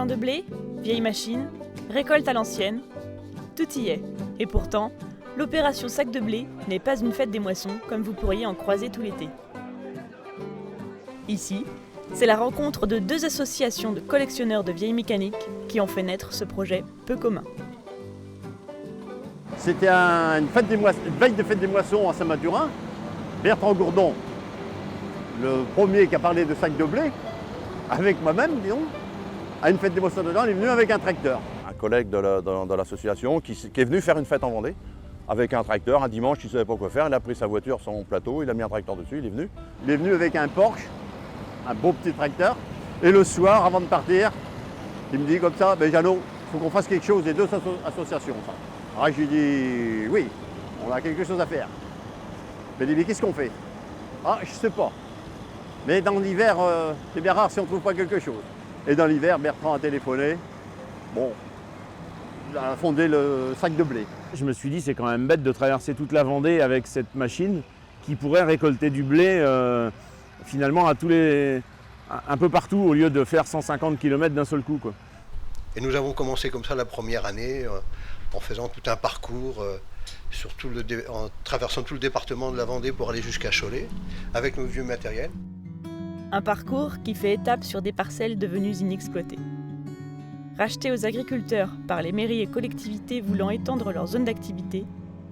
champ de blé, vieilles machines, récolte à l'ancienne, tout y est. Et pourtant, l'opération sac de blé n'est pas une fête des moissons comme vous pourriez en croiser tout l'été. Ici, c'est la rencontre de deux associations de collectionneurs de vieilles mécaniques qui ont fait naître ce projet peu commun. C'était une veille de fête des moissons à Saint-Mathurin. Bertrand Gourdon, le premier qui a parlé de sac de blé, avec moi-même, disons, à une fête des moissons dedans, il est venu avec un tracteur. Un collègue de l'association qui est venu faire une fête en Vendée avec un tracteur. Un dimanche, il ne savait pas quoi faire, il a pris sa voiture, son plateau, il a mis un tracteur dessus, il est venu. Il est venu avec un Porsche, un beau petit tracteur. Et le soir, avant de partir, il me dit comme ça, Jeannot, il faut qu'on fasse quelque chose, les deux associations. Ça. Alors je lui dis, oui, on a quelque chose à faire. Il me dit, mais qu'est-ce qu'on fait? Ah, je ne sais pas. Mais dans l'hiver, c'est bien rare si on ne trouve pas quelque chose. Et dans l'hiver, Bertrand a téléphoné. Bon, il a fondé le sac de blé. Je me suis dit, c'est quand même bête de traverser toute la Vendée avec cette machine qui pourrait récolter du blé finalement un peu partout au lieu de faire 150 km d'un seul coup, quoi. Et nous avons commencé comme ça la première année en faisant tout un parcours en traversant tout le département de la Vendée pour aller jusqu'à Cholet avec nos vieux matériels. Un parcours qui fait étape sur des parcelles devenues inexploitées. Rachetées aux agriculteurs par les mairies et collectivités voulant étendre leur zone d'activité,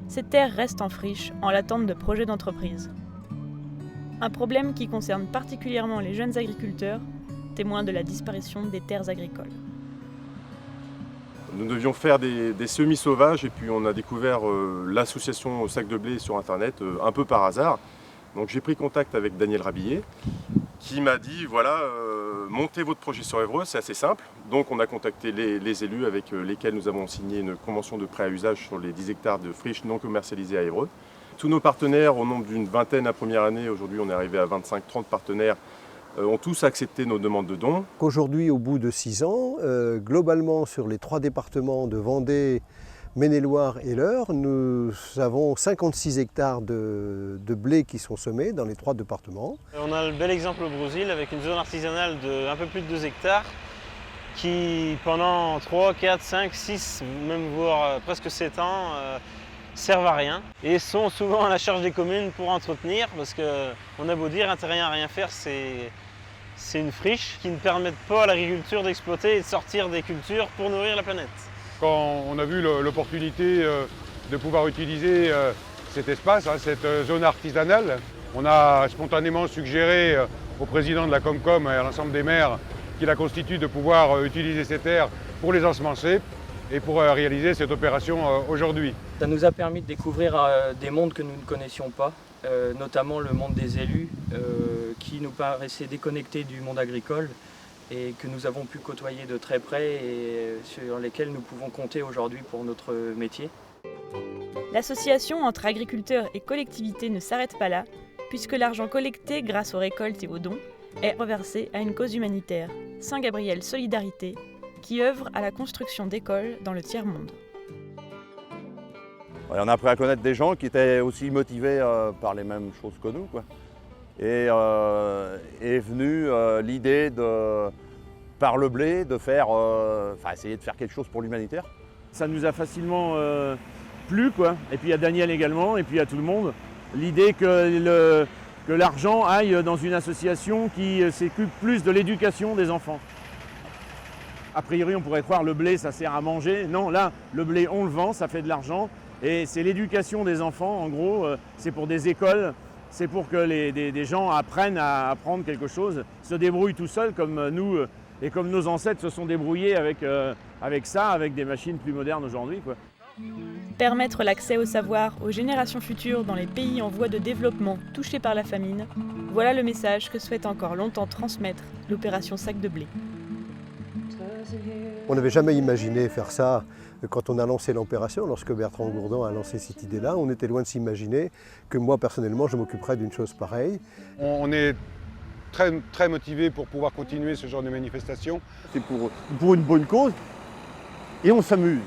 ces terres restent en friche en l'attente de projets d'entreprise. Un problème qui concerne particulièrement les jeunes agriculteurs, témoins de la disparition des terres agricoles. Nous devions faire des semis sauvages et puis on a découvert l'association Sac de blé sur internet un peu par hasard. Donc j'ai pris contact avec Daniel Rabillet qui m'a dit voilà, montez votre projet sur Évreux, c'est assez simple. Donc on a contacté les élus avec lesquels nous avons signé une convention de prêt à usage sur les 10 hectares de friches non commercialisées à Évreux. Tous nos partenaires, au nombre d'une vingtaine la première année, aujourd'hui on est arrivé à 25-30 partenaires, ont tous accepté nos demandes de dons. Aujourd'hui, au bout de 6 ans, globalement sur les 3 départements de Vendée, Maine-et-Loire et l'Eure, nous avons 56 hectares de blé qui sont semés dans les 3 départements. On a le bel exemple au Brésil avec une zone artisanale de un peu plus de 2 hectares qui pendant 3, 4, 5, 6, même voire presque 7 ans servent à rien et sont souvent à la charge des communes pour entretenir parce qu'on a beau dire, rien à rien faire, c'est une friche qui ne permet pas à l'agriculture d'exploiter et de sortir des cultures pour nourrir la planète. Quand on a vu l'opportunité de pouvoir utiliser cet espace, cette zone artisanale, on a spontanément suggéré au président de la Comcom et à l'ensemble des maires qui la constituent de pouvoir utiliser ces terres pour les ensemencer et pour réaliser cette opération aujourd'hui. Ça nous a permis de découvrir des mondes que nous ne connaissions pas, notamment le monde des élus qui nous paraissait déconnecté du monde agricole et que nous avons pu côtoyer de très près et sur lesquels nous pouvons compter aujourd'hui pour notre métier. L'association entre agriculteurs et collectivités ne s'arrête pas là, puisque l'argent collecté grâce aux récoltes et aux dons est reversé à une cause humanitaire, Saint-Gabriel Solidarité, qui œuvre à la construction d'écoles dans le tiers-monde. On a appris à connaître des gens qui étaient aussi motivés par les mêmes choses que nous, quoi. Et est venue l'idée de, par le blé, de faire, essayer de faire quelque chose pour l'humanitaire. Ça nous a facilement plu, quoi. Et puis à Daniel également, et puis à tout le monde, l'idée que l'argent aille dans une association qui s'occupe plus de l'éducation des enfants. A priori, on pourrait croire le blé, ça sert à manger. Non, là, le blé, on le vend, ça fait de l'argent. Et c'est l'éducation des enfants, en gros, c'est pour des écoles. C'est pour que des gens apprennent à apprendre quelque chose, se débrouillent tout seuls comme nous et comme nos ancêtres se sont débrouillés avec ça, avec des machines plus modernes aujourd'hui, quoi. Permettre l'accès au savoir aux générations futures dans les pays en voie de développement touchés par la famine, voilà le message que souhaite encore longtemps transmettre l'opération Sac de blé. On n'avait jamais imaginé faire ça quand on a lancé l'opération, lorsque Bertrand Gourdon a lancé cette idée-là. On était loin de s'imaginer que moi, personnellement, je m'occuperais d'une chose pareille. On est très, très motivés pour pouvoir continuer ce genre de manifestation. C'est pour une bonne cause et on s'amuse.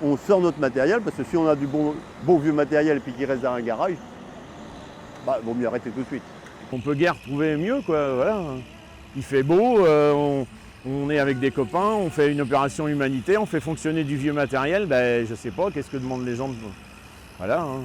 On sort notre matériel parce que si on a du beau vieux matériel et puis qu'il reste dans un garage, vaut mieux arrêter tout de suite. On peut guère trouver mieux, quoi. Voilà. Il fait beau, On est avec des copains, on fait une opération humanitaire, on fait fonctionner du vieux matériel, ben, je sais pas, qu'est-ce que demandent les gens de... Voilà. Hein.